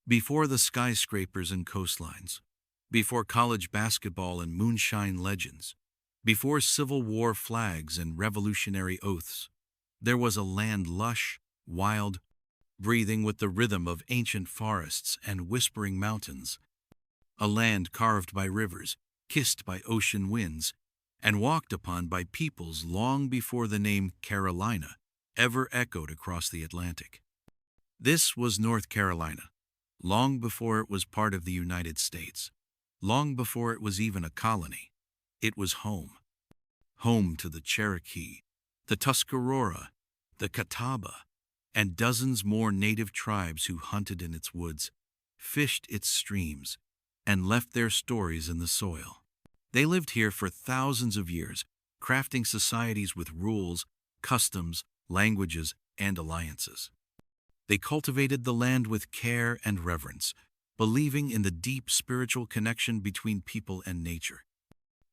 Before the skyscrapers and coastlines, before college basketball and moonshine legends, before Civil War flags and revolutionary oaths, there was a land lush, wild, breathing with the rhythm of ancient forests and whispering mountains, a land carved by rivers, kissed by ocean winds, and walked upon by peoples long before the name Carolina ever echoed across the Atlantic. This was North Carolina, long before it was part of the United States, long before it was even a colony. It was home. Home to the Cherokee, the Tuscarora, the Catawba, and dozens more native tribes who hunted in its woods, fished its streams, and left their stories in the soil. They lived here for thousands of years, crafting societies with rules, customs, languages, and alliances. They cultivated the land with care and reverence, believing in the deep spiritual connection between people and nature.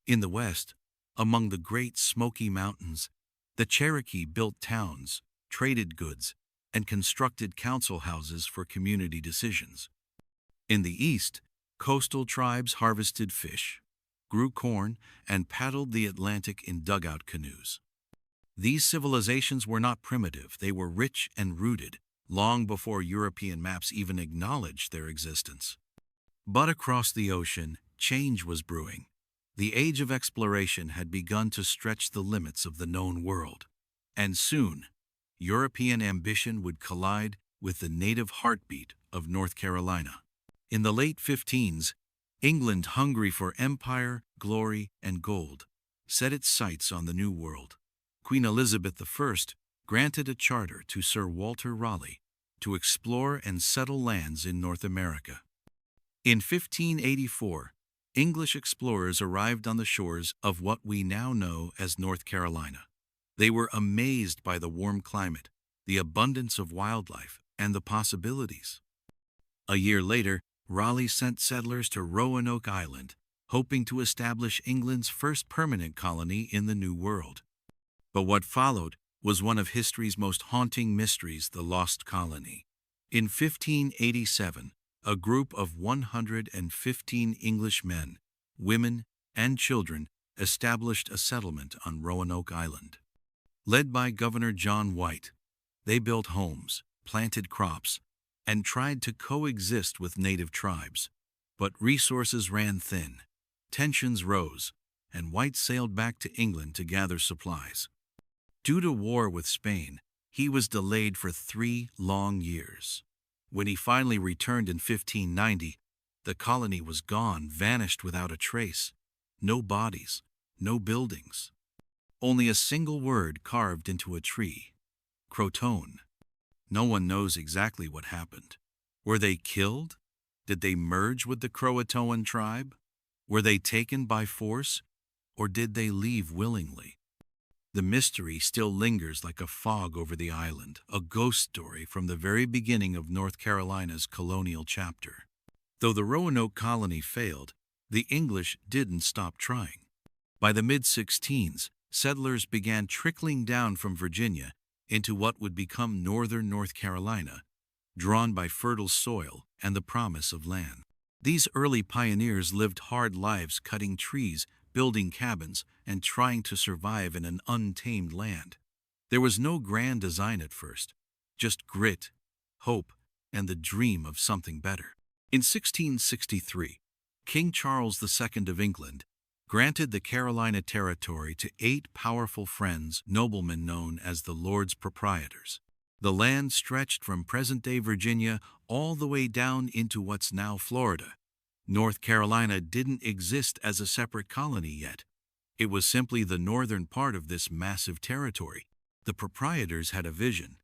In the West, among the great Smoky Mountains, the Cherokee built towns, traded goods, and constructed council houses for community decisions. In the East, coastal tribes harvested fish, grew corn, and paddled the Atlantic in dugout canoes. These civilizations were not primitive, they were rich and rooted, long before European maps even acknowledged their existence. But across the ocean, change was brewing. The age of exploration had begun to stretch the limits of the known world. And soon, European ambition would collide with the native heartbeat of North Carolina. In the late 15s, England, hungry for empire, glory, and gold, set its sights on the New World. Queen Elizabeth I granted a charter to Sir Walter Raleigh to explore and settle lands in North America. In 1584, English explorers arrived on the shores of what we now know as North Carolina. They were amazed by the warm climate, the abundance of wildlife, and the possibilities. A year later, Raleigh sent settlers to Roanoke Island, hoping to establish England's first permanent colony in the New World. But what followed was one of history's most haunting mysteries, the lost colony. In 1587, a group of 115 English men, women, and children established a settlement on Roanoke Island. Led by Governor John White, they built homes, planted crops, and tried to coexist with native tribes. But resources ran thin, tensions rose, and White sailed back to England to gather supplies. Due to war with Spain, he was delayed for 3 long years. When he finally returned in 1590, the colony was gone, vanished without a trace. No bodies, no buildings. Only a single word carved into a tree: Croton. No one knows exactly what happened. Were they killed? Did they merge with the Croatoan tribe? Were they taken by force? Or did they leave willingly? The mystery still lingers like a fog over the island, a ghost story from the very beginning of North Carolina's colonial chapter. Though the Roanoke colony failed, the English didn't stop trying. By the mid-16s, settlers began trickling down from Virginia into what would become northern North Carolina, drawn by fertile soil and the promise of land. These early pioneers lived hard lives cutting trees, building cabins, and trying to survive in an untamed land. There was no grand design at first, just grit, hope, and the dream of something better. In 1663, King Charles II of England granted the Carolina Territory to 8 powerful friends, noblemen known as the Lords Proprietors. The land stretched from present-day Virginia all the way down into what's now Florida. North Carolina didn't exist as a separate colony yet. It was simply the northern part of this massive territory. The proprietors had a vision: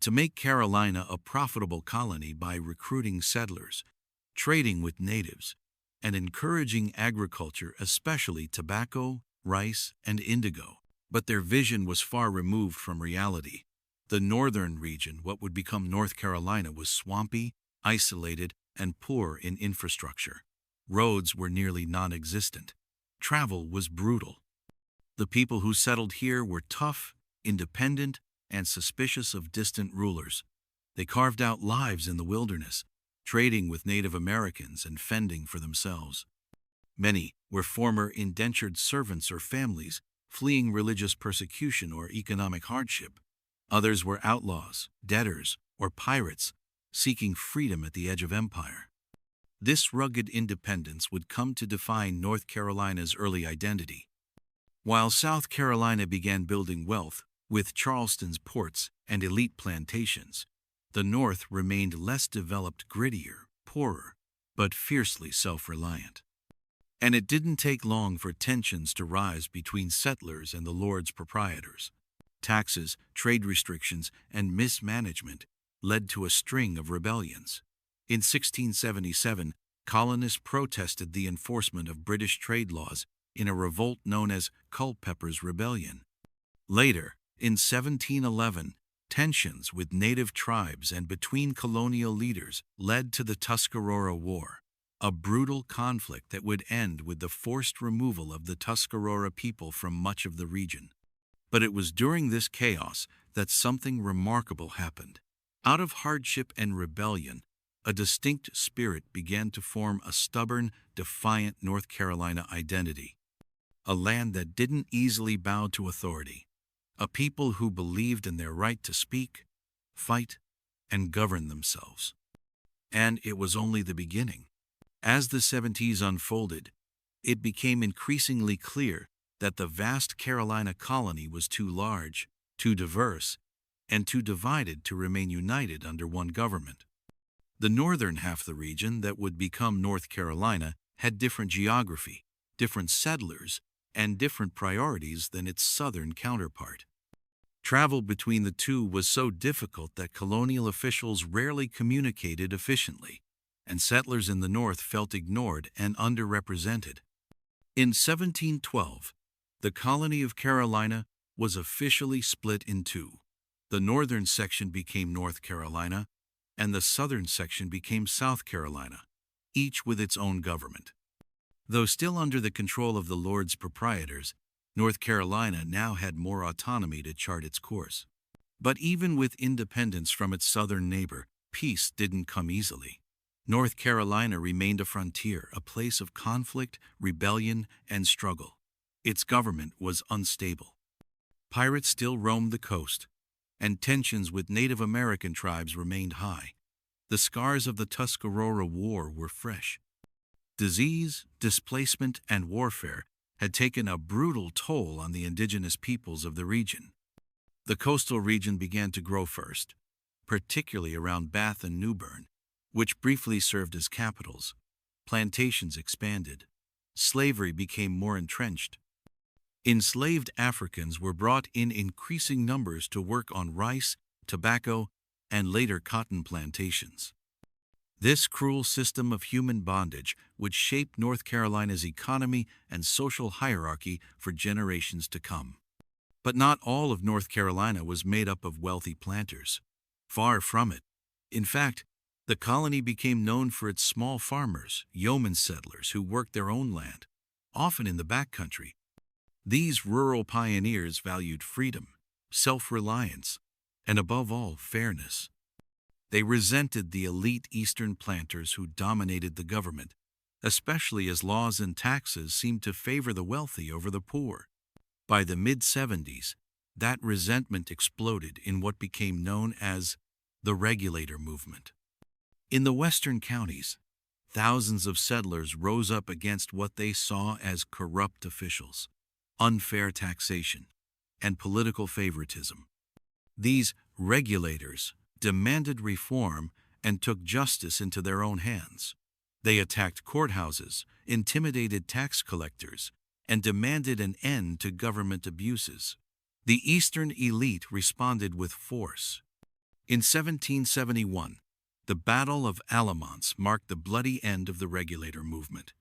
to make Carolina a profitable colony by recruiting settlers, trading with natives, and encouraging agriculture, especially tobacco, rice, and indigo. But their vision was far removed from reality. The northern region, what would become North Carolina, was swampy, isolated, and poor in infrastructure. Roads were nearly non-existent. Travel was brutal. The people who settled here were tough, independent, and suspicious of distant rulers. They carved out lives in the wilderness, trading with Native Americans and fending for themselves. Many were former indentured servants or families fleeing religious persecution or economic hardship. Others were outlaws, debtors, or pirates seeking freedom at the edge of empire. This rugged independence would come to define North Carolina's early identity. While South Carolina began building wealth with Charleston's ports and elite plantations, the North remained less developed, grittier, poorer, but fiercely self-reliant. And it didn't take long for tensions to rise between settlers and the Lord's proprietors. Taxes, trade restrictions, and mismanagement led to a string of rebellions. In 1677, colonists protested the enforcement of British trade laws in a revolt known as Culpeper's Rebellion. Later, in 1711, tensions with native tribes and between colonial leaders led to the Tuscarora War, a brutal conflict that would end with the forced removal of the Tuscarora people from much of the region. But it was during this chaos that something remarkable happened. Out of hardship and rebellion, a distinct spirit began to form a stubborn, defiant North Carolina identity. A land that didn't easily bow to authority. A people who believed in their right to speak, fight, and govern themselves. And it was only the beginning. As the 70s unfolded, it became increasingly clear that the vast Carolina colony was too large, too diverse, and too divided to remain united under one government. The northern half of the region that would become North Carolina had different geography, different settlers, and different priorities than its southern counterpart. Travel between the two was so difficult that colonial officials rarely communicated efficiently, and settlers in the north felt ignored and underrepresented. In 1712, the colony of Carolina was officially split in two. The northern section became North Carolina, and the southern section became South Carolina, each with its own government. Though still under the control of the Lord's proprietors, North Carolina now had more autonomy to chart its course. But even with independence from its southern neighbor, peace didn't come easily. North Carolina remained a frontier, a place of conflict, rebellion, and struggle. Its government was unstable. Pirates still roamed the coast, and tensions with Native American tribes remained high. The scars of the Tuscarora War were fresh. Disease, displacement, and warfare had taken a brutal toll on the indigenous peoples of the region. The coastal region began to grow first, particularly around Bath and New Bern, which briefly served as capitals. Plantations expanded. Slavery became more entrenched. Enslaved Africans were brought in increasing numbers to work on rice, tobacco, and later cotton plantations. This cruel system of human bondage would shape North Carolina's economy and social hierarchy for generations to come. But not all of North Carolina was made up of wealthy planters. Far from it. In fact, the colony became known for its small farmers, yeoman settlers who worked their own land, often in the backcountry. These rural pioneers valued freedom, self-reliance, and above all, fairness. They resented the elite Eastern planters who dominated the government, especially as laws and taxes seemed to favor the wealthy over the poor. By the mid-70s, that resentment exploded in what became known as the regulator movement. In the western counties, thousands of settlers rose up against what they saw as corrupt officials, unfair taxation, and political favoritism. These regulators demanded reform and took justice into their own hands. They attacked courthouses, intimidated tax collectors, and demanded an end to government abuses. The Eastern elite responded with force. In 1771, the Battle of Alamance marked the bloody end of the regulator movement.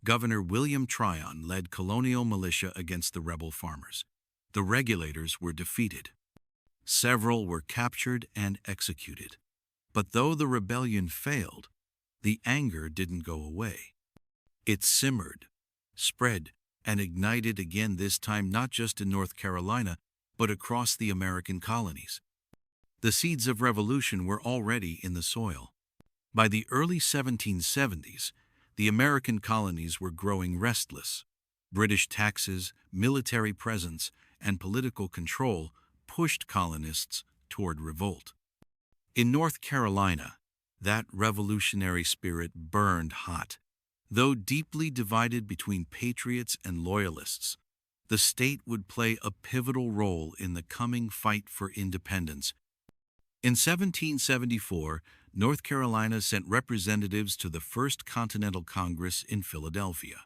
Governor William Tryon led colonial militia against the rebel farmers. The regulators were defeated. Several were captured and executed. But though the rebellion failed, the anger didn't go away. It simmered, spread, and ignited again, this time not just in North Carolina, but across the American colonies. The seeds of revolution were already in the soil. By the early 1770s, the American colonies were growing restless. British taxes, military presence, and political control pushed colonists toward revolt. In North Carolina, that revolutionary spirit burned hot. Though deeply divided between patriots and loyalists, the state would play a pivotal role in the coming fight for independence. In 1774, North Carolina sent representatives to the First Continental Congress in Philadelphia.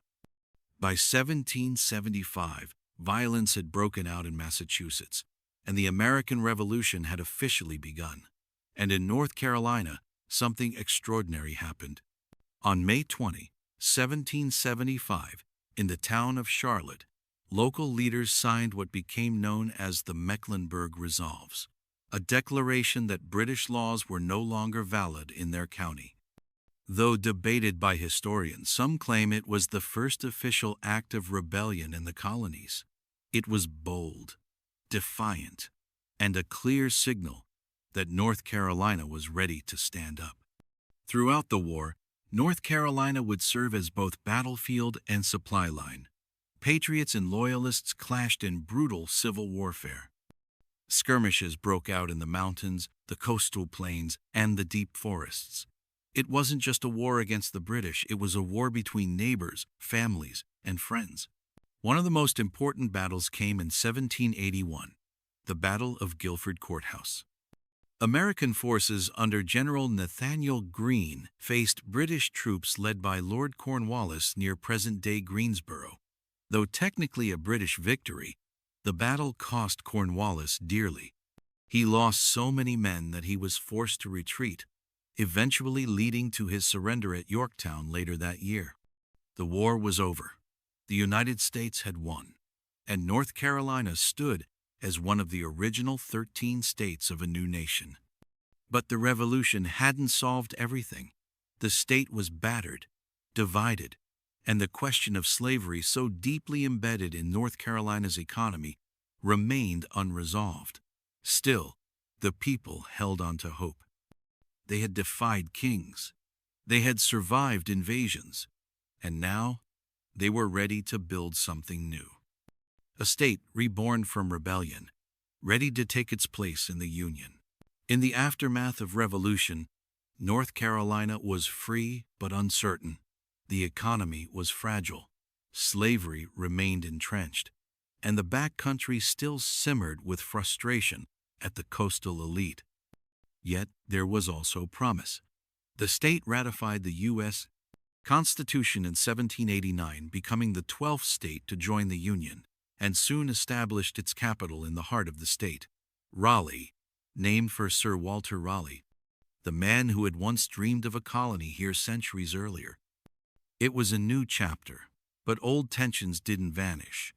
By 1775, violence had broken out in Massachusetts, and the American Revolution had officially begun. And in North Carolina, something extraordinary happened. On May 20, 1775, in the town of Charlotte, local leaders signed what became known as the Mecklenburg Resolves, a declaration that British laws were no longer valid in their county. Though debated by historians, some claim it was the first official act of rebellion in the colonies. It was bold, defiant, and a clear signal that North Carolina was ready to stand up. Throughout the war, North Carolina would serve as both battlefield and supply line. Patriots and loyalists clashed in brutal civil warfare. Skirmishes broke out in the mountains, the coastal plains, and the deep forests. It wasn't just a war against the British, it was a war between neighbors, families, and friends. One of the most important battles came in 1781, the Battle of Guilford Courthouse. American forces under General Nathaniel Greene faced British troops led by Lord Cornwallis near present-day Greensboro. Though technically a British victory, the battle cost Cornwallis dearly. He lost so many men that he was forced to retreat, eventually leading to his surrender at Yorktown later that year. The war was over. The United States had won, and North Carolina stood as one of the original 13 states of a new nation. But the Revolution hadn't solved everything. The state was battered, divided, and the question of slavery, so deeply embedded in North Carolina's economy, remained unresolved. Still, the people held on to hope. They had defied kings. They had survived invasions. And now, they were ready to build something new. A state reborn from rebellion, ready to take its place in the Union. In the aftermath of Revolution, North Carolina was free but uncertain. The economy was fragile. Slavery remained entrenched, and the backcountry still simmered with frustration at the coastal elite. Yet there was also promise. The state ratified the U.S. Constitution in 1789, becoming the 12th state to join the Union, and soon established its capital in the heart of the state, Raleigh, named for Sir Walter Raleigh, the man who had once dreamed of a colony here centuries earlier. It was a new chapter, but old tensions didn't vanish.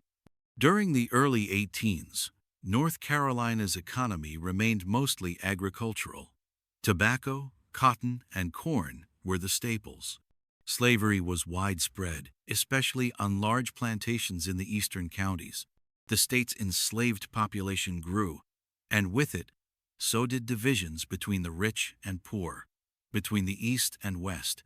During the early 1800s, North Carolina's economy remained mostly agricultural. Tobacco, cotton, and corn were the staples. Slavery was widespread, especially on large plantations in the eastern counties. The state's enslaved population grew, and with it, so did divisions between the rich and poor, between the East and West,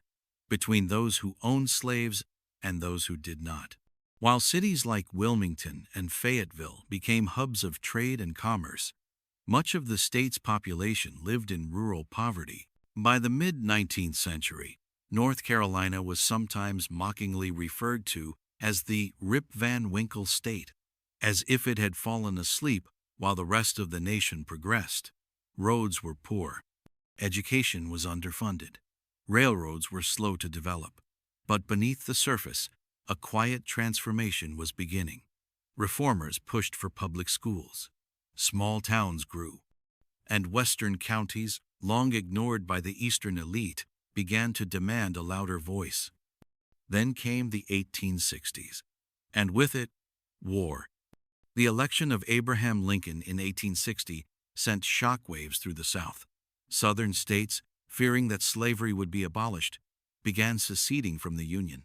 between those who owned slaves and those who did not. While cities like Wilmington and Fayetteville became hubs of trade and commerce, much of the state's population lived in rural poverty. By the mid-19th century, North Carolina was sometimes mockingly referred to as the Rip Van Winkle State, as if it had fallen asleep while the rest of the nation progressed. Roads were poor. Education was underfunded. Railroads were slow to develop. But beneath the surface, a quiet transformation was beginning. Reformers pushed for public schools. Small towns grew. And western counties, long ignored by the eastern elite, began to demand a louder voice. Then came the 1860s, and with it, war. The election of Abraham Lincoln in 1860 sent shockwaves through the South. Southern states, fearing that slavery would be abolished, began seceding from the Union.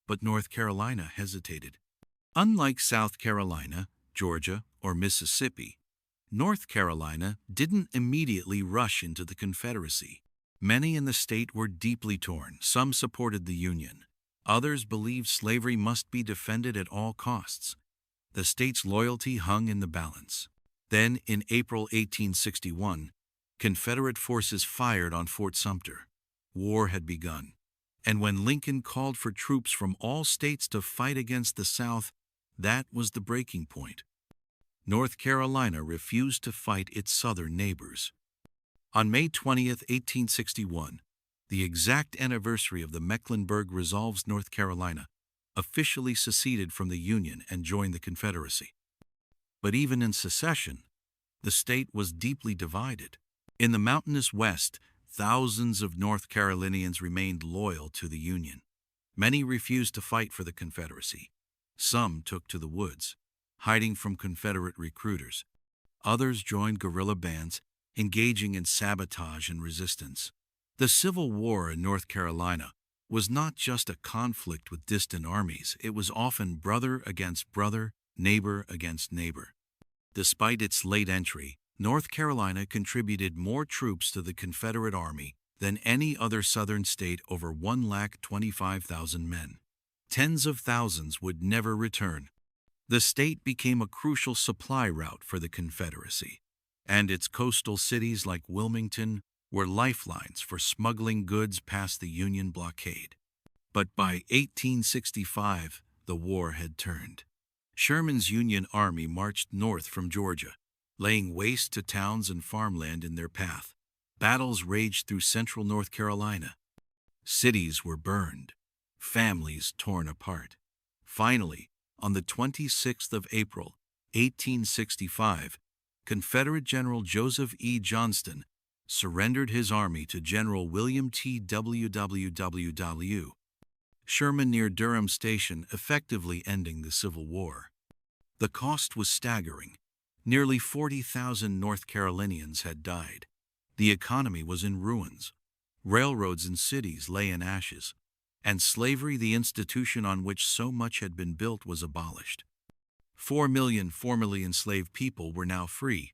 But North Carolina hesitated. Unlike South Carolina, Georgia, or Mississippi, North Carolina didn't immediately rush into the Confederacy. Many in the state were deeply torn. Some supported the Union. Others believed slavery must be defended at all costs. The state's loyalty hung in the balance. Then, in April 1861, Confederate forces fired on Fort Sumter. War had begun. And when Lincoln called for troops from all states to fight against the South, that was the breaking point. North Carolina refused to fight its southern neighbors. On May 20, 1861, the exact anniversary of the Mecklenburg Resolves, North Carolina officially seceded from the Union and joined the Confederacy. But even in secession, the state was deeply divided. In the mountainous West, thousands of North Carolinians remained loyal to the Union. Many refused to fight for the Confederacy. Some took to the woods, hiding from Confederate recruiters. Others joined guerrilla bands, engaging in sabotage and resistance. The Civil War in North Carolina was not just a conflict with distant armies. It was often brother against brother, neighbor against neighbor. Despite its late entry, North Carolina contributed more troops to the Confederate Army than any other Southern state, over 125,000 men. Tens of thousands would never return. The state became a crucial supply route for the Confederacy, and its coastal cities like Wilmington were lifelines for smuggling goods past the Union blockade. But by 1865, the war had turned. Sherman's Union Army marched north from Georgia, laying waste to towns and farmland in their path. Battles raged through central North Carolina. Cities were burned, families torn apart. Finally, on the 26th of April, 1865, Confederate General Joseph E. Johnston surrendered his army to General William T. W. Sherman near Durham Station, effectively ending the Civil War. The cost was staggering. Nearly 40,000 North Carolinians had died. The economy was in ruins. Railroads and cities lay in ashes, and slavery, the institution on which so much had been built, was abolished. 4 million formerly enslaved people were now free,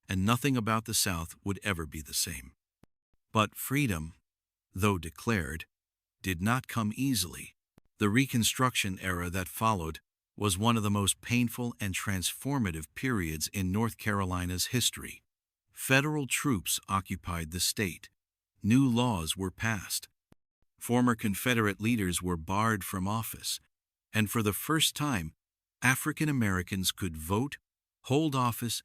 and nothing about the South would ever be the same. But freedom, though declared, did not come easily. The Reconstruction era that followed was one of the most painful and transformative periods in North Carolina's history. Federal troops occupied the state. New laws were passed. Former Confederate leaders were barred from office, and for the first time, African Americans could vote, hold office,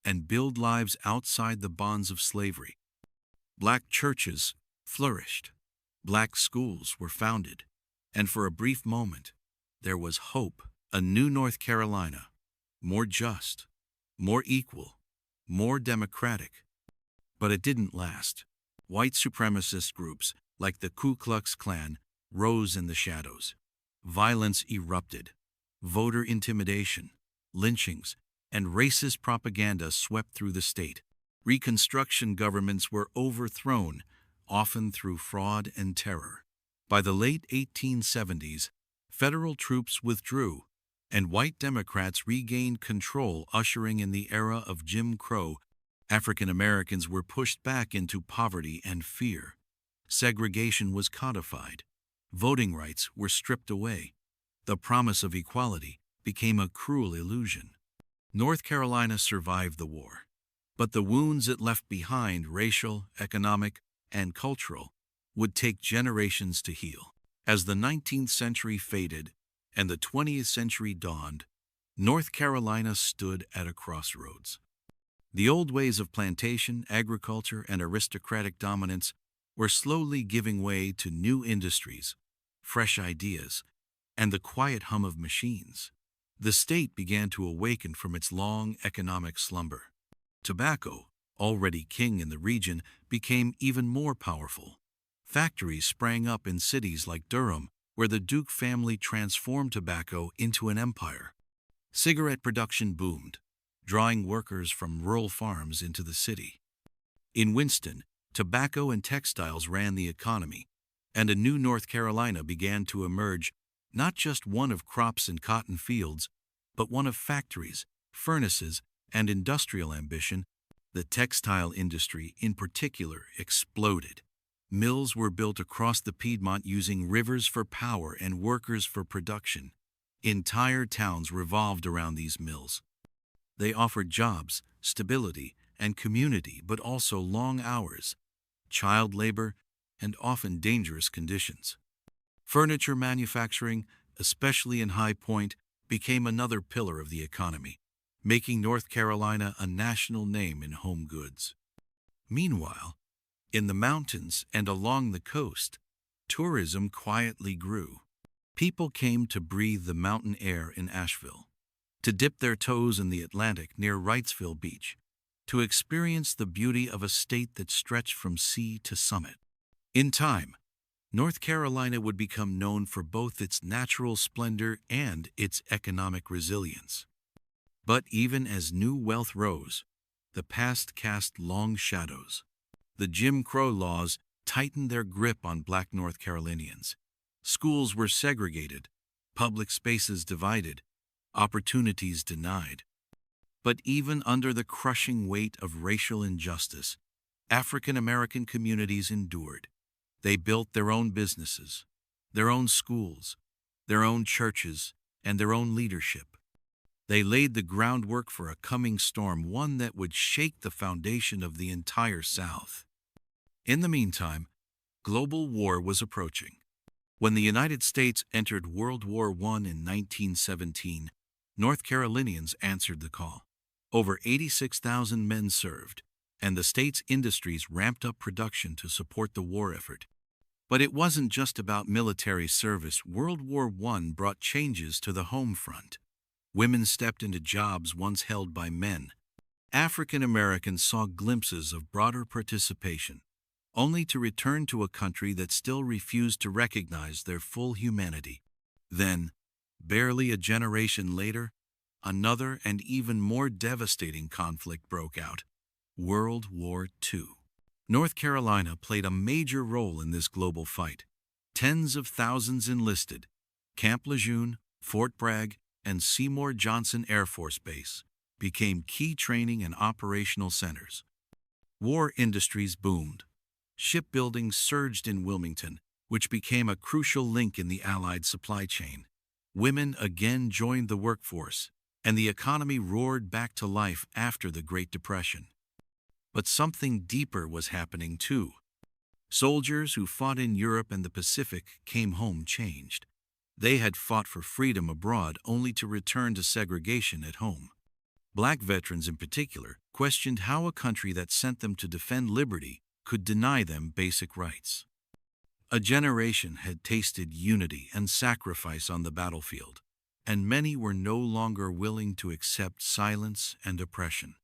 and build lives outside the bonds of slavery. Black churches flourished. Black schools were founded, and for a brief moment, there was hope. A new North Carolina, more just, more equal, more democratic. But it didn't last. White supremacist groups like the Ku Klux Klan rose in the shadows. Violence erupted. Voter intimidation, lynchings, and racist propaganda swept through the state. Reconstruction governments were overthrown, often through fraud and terror. By the late 1870s, federal troops withdrew, and white Democrats regained control, ushering in the era of Jim Crow. African Americans were pushed back into poverty and fear. Segregation was codified. Voting rights were stripped away. The promise of equality became a cruel illusion. North Carolina survived the war, but the wounds it left behind, racial, economic, and cultural, would take generations to heal. As the 19th century faded and the 20th century dawned, North Carolina stood at a crossroads. The old ways of plantation, agriculture, and aristocratic dominance were slowly giving way to new industries, fresh ideas, and the quiet hum of machines. The state began to awaken from its long economic slumber. Tobacco, already king in the region, became even more powerful. Factories sprang up in cities like Durham, where the Duke family transformed tobacco into an empire. Cigarette production boomed, drawing workers from rural farms into the city. In Winston, tobacco and textiles ran the economy, and a new North Carolina began to emerge, not just one of crops and cotton fields, but one of factories, furnaces, and industrial ambition. The textile industry, in particular, exploded. Mills were built across the Piedmont using rivers for power and workers for production. Entire towns revolved around these mills. They offered jobs, stability, and community, but also long hours, child labor, and often dangerous conditions. Furniture manufacturing, especially in High Point, became another pillar of the economy, making North Carolina a national name in home goods. Meanwhile, in the mountains and along the coast, tourism quietly grew. People came to breathe the mountain air in Asheville, to dip their toes in the Atlantic near Wrightsville Beach, to experience the beauty of a state that stretched from sea to summit. In time, North Carolina would become known for both its natural splendor and its economic resilience. But even as new wealth rose, the past cast long shadows. The Jim Crow laws tightened their grip on Black North Carolinians. Schools were segregated, public spaces divided, opportunities denied. But even under the crushing weight of racial injustice, African American communities endured. They built their own businesses, their own schools, their own churches, and their own leadership. They laid the groundwork for a coming storm, one that would shake the foundation of the entire South. In the meantime, global war was approaching. When the United States entered World War I in 1917, North Carolinians answered the call. Over 86,000 men served, and the state's industries ramped up production to support the war effort. But it wasn't just about military service. World War I brought changes to the home front. Women stepped into jobs once held by men. African Americans saw glimpses of broader participation, only to return to a country that still refused to recognize their full humanity. Then, barely a generation later, another and even more devastating conflict broke out: World War II. North Carolina played a major role in this global fight. Tens of thousands enlisted. Camp Lejeune, Fort Bragg, and Seymour Johnson Air Force Base became key training and operational centers. War industries boomed. Shipbuilding surged in Wilmington, which became a crucial link in the Allied supply chain. Women again joined the workforce, and the economy roared back to life after the Great Depression. But something deeper was happening too. Soldiers who fought in Europe and the Pacific came home changed. They had fought for freedom abroad only to return to segregation at home. Black veterans in particular questioned how a country that sent them to defend liberty could deny them basic rights. A generation had tasted unity and sacrifice on the battlefield, and many were no longer willing to accept silence and oppression.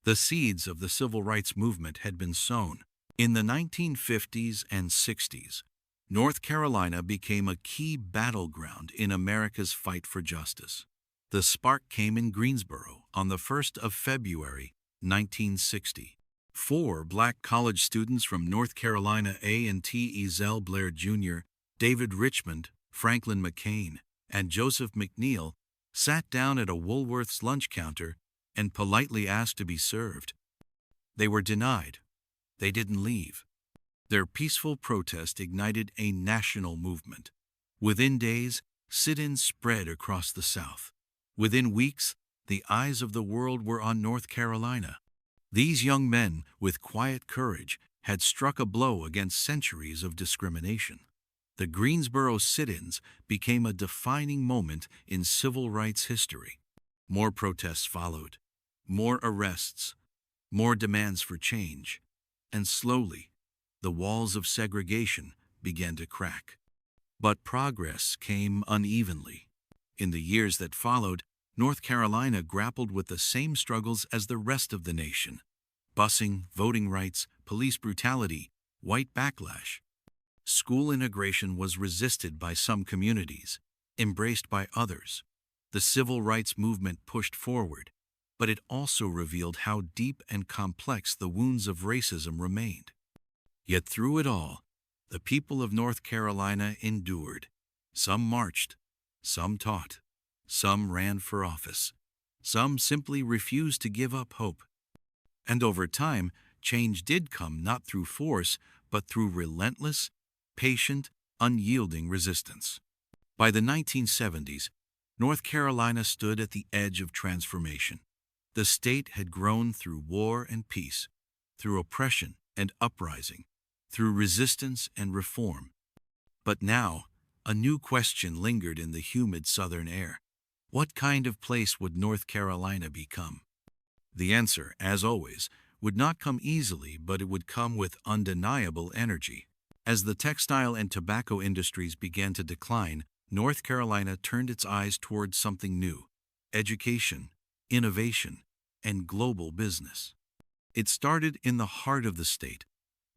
The seeds of the civil rights movement had been sown. In the 1950s and 60s, North Carolina became a key battleground in America's fight for justice. The spark came in Greensboro on the 1st of February, 1960. 4 Black college students from North Carolina A&T, Ezell Blair Jr., David Richmond, Franklin McCain, and Joseph McNeil sat down at a Woolworth's lunch counter and politely asked to be served. They were denied. They didn't leave. Their peaceful protest ignited a national movement. Within days, sit-ins spread across the South. Within weeks, the eyes of the world were on North Carolina. These young men, with quiet courage, had struck a blow against centuries of discrimination. The Greensboro sit-ins became a defining moment in civil rights history. More protests followed, more arrests, more demands for change, and slowly, the walls of segregation began to crack. But progress came unevenly. In the years that followed, North Carolina grappled with the same struggles as the rest of the nation: busing, voting rights, police brutality, white backlash. School integration was resisted by some communities, embraced by others. The civil rights movement pushed forward, but it also revealed how deep and complex the wounds of racism remained. Yet through it all, the people of North Carolina endured. Some marched, some taught, some ran for office, some simply refused to give up hope. And over time, change did come not through force, but through relentless, patient, unyielding resistance. By the 1970s, North Carolina stood at the edge of transformation. The state had grown through war and peace, through oppression and uprising, through resistance and reform. But now, a new question lingered in the humid southern air. What kind of place would North Carolina become? The answer, as always, would not come easily, but it would come with undeniable energy. As the textile and tobacco industries began to decline, North Carolina turned its eyes towards something new: education, innovation, and global business. It started in the heart of the state,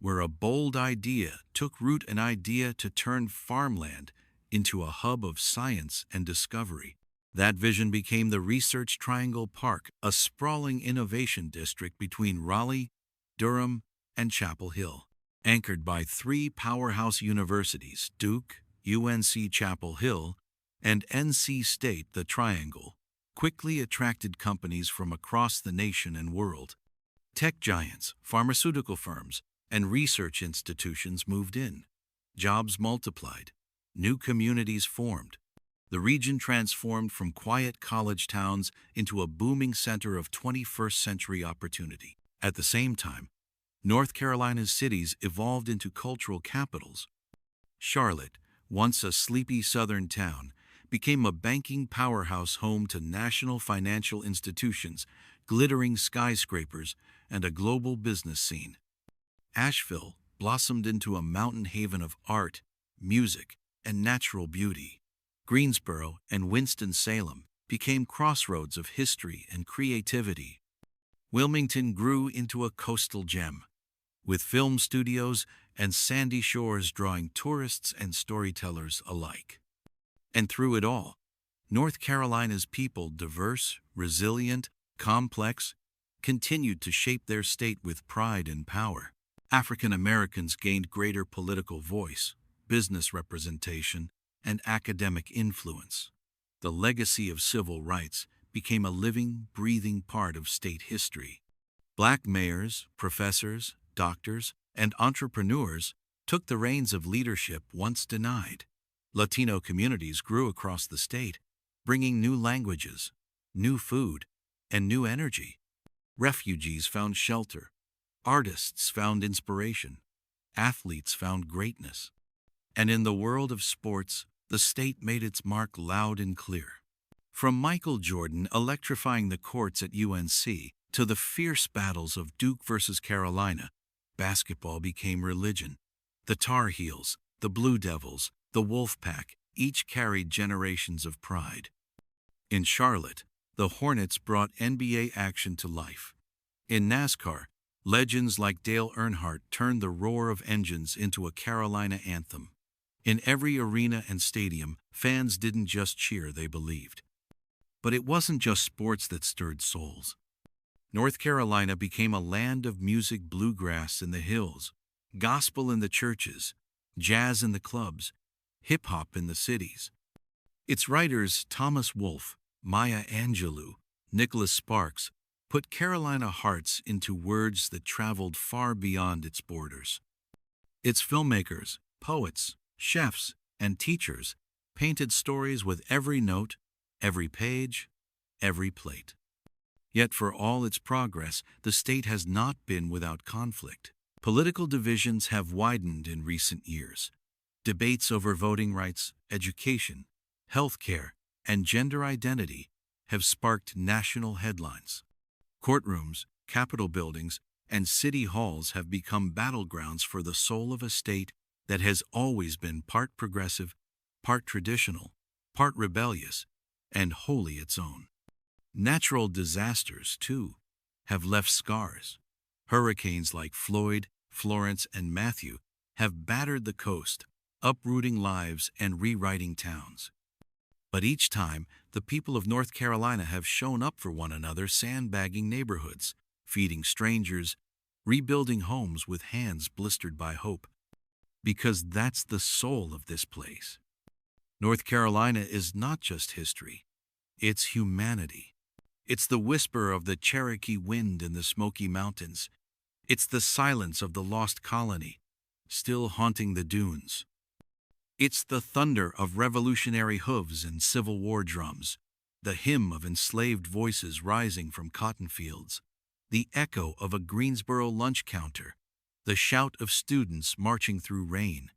where a bold idea took root, an idea to turn farmland into a hub of science and discovery. That vision became the Research Triangle Park, a sprawling innovation district between Raleigh, Durham, and Chapel Hill. Anchored by three powerhouse universities, Duke, UNC Chapel Hill, and NC State, the Triangle quickly attracted companies from across the nation and world. Tech giants, pharmaceutical firms, and research institutions moved in. Jobs multiplied. New communities formed. The region transformed from quiet college towns into a booming center of 21st century opportunity. At the same time, North Carolina's cities evolved into cultural capitals. Charlotte, once a sleepy southern town, became a banking powerhouse, home to national financial institutions, glittering skyscrapers, and a global business scene. Asheville blossomed into a mountain haven of art, music, and natural beauty. Greensboro and Winston-Salem became crossroads of history and creativity. Wilmington grew into a coastal gem, with film studios and sandy shores drawing tourists and storytellers alike. And through it all, North Carolina's people, diverse, resilient, complex, continued to shape their state with pride and power. African Americans gained greater political voice, business representation, and academic influence. The legacy of civil rights became a living, breathing part of state history. Black mayors, professors, doctors, and entrepreneurs took the reins of leadership once denied. Latino communities grew across the state, bringing new languages, new food, and new energy. Refugees found shelter. Artists found inspiration. Athletes found greatness. And in the world of sports, the state made its mark loud and clear. From Michael Jordan electrifying the courts at UNC to the fierce battles of Duke versus Carolina, basketball became religion. The Tar Heels, the Blue Devils, the Wolfpack each carried generations of pride. In Charlotte, the Hornets brought NBA action to life. In NASCAR, legends like Dale Earnhardt turned the roar of engines into a Carolina anthem. In every arena and stadium, fans didn't just cheer, they believed. But it wasn't just sports that stirred souls. North Carolina became a land of music, bluegrass in the hills, gospel in the churches, jazz in the clubs, hip-hop in the cities. Its writers, Thomas Wolfe, Maya Angelou, Nicholas Sparks, put Carolina hearts into words that traveled far beyond its borders. Its filmmakers, poets, chefs, and teachers painted stories with every note, every page, every plate. Yet for all its progress, the state has not been without conflict. Political divisions have widened in recent years. Debates over voting rights, education, health care, and gender identity have sparked national headlines. Courtrooms, Capitol buildings, and city halls have become battlegrounds for the soul of a state that has always been part progressive, part traditional, part rebellious, and wholly its own. Natural disasters, too, have left scars. Hurricanes like Floyd, Florence, and Matthew have battered the coast, uprooting lives and rewriting towns. But each time, the people of North Carolina have shown up for one another, sandbagging neighborhoods, feeding strangers, rebuilding homes with hands blistered by hope. Because that's the soul of this place. North Carolina is not just history, it's humanity. It's the whisper of the Cherokee wind in the Smoky Mountains. It's the silence of the lost colony, still haunting the dunes. It's the thunder of revolutionary hooves and Civil War drums, the hymn of enslaved voices rising from cotton fields, the echo of a Greensboro lunch counter, the shout of students marching through rain.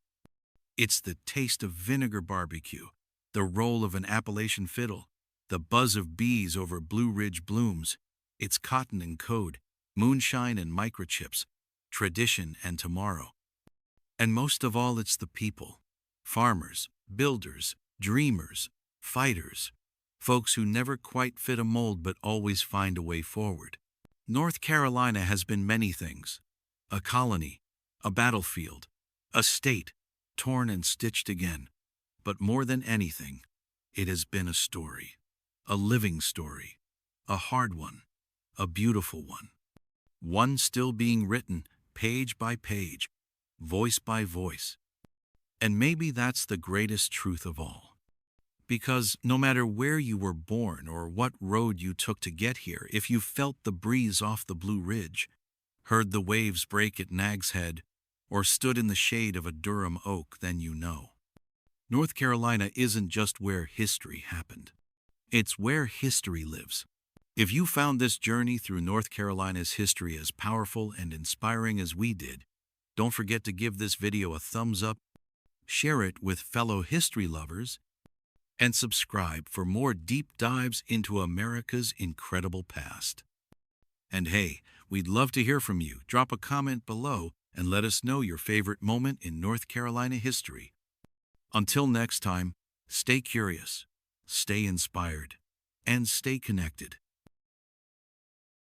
It's the taste of vinegar barbecue, the roll of an Appalachian fiddle, the buzz of bees over Blue Ridge blooms. It's cotton and code, moonshine and microchips, tradition and tomorrow. And most of all, it's the people. Farmers, builders, dreamers, fighters, folks who never quite fit a mold but always find a way forward. North Carolina has been many things: a colony, a battlefield, a state, torn and stitched again. But more than anything, it has been a story, a living story, a hard one, a beautiful one still being written page by page, voice by voice. And maybe that's the greatest truth of all. Because no matter where you were born or what road you took to get here, if you felt the breeze off the Blue Ridge, heard the waves break at Nag's Head, or stood in the shade of a Durham oak, then you know. North Carolina isn't just where history happened. It's where history lives. If you found this journey through North Carolina's history as powerful and inspiring as we did, don't forget to give this video a thumbs up, share it with fellow history lovers, and subscribe for more deep dives into America's incredible past. And hey, we'd love to hear from you. Drop a comment below and let us know your favorite moment in North Carolina history. Until next time, stay curious, stay inspired, and stay connected.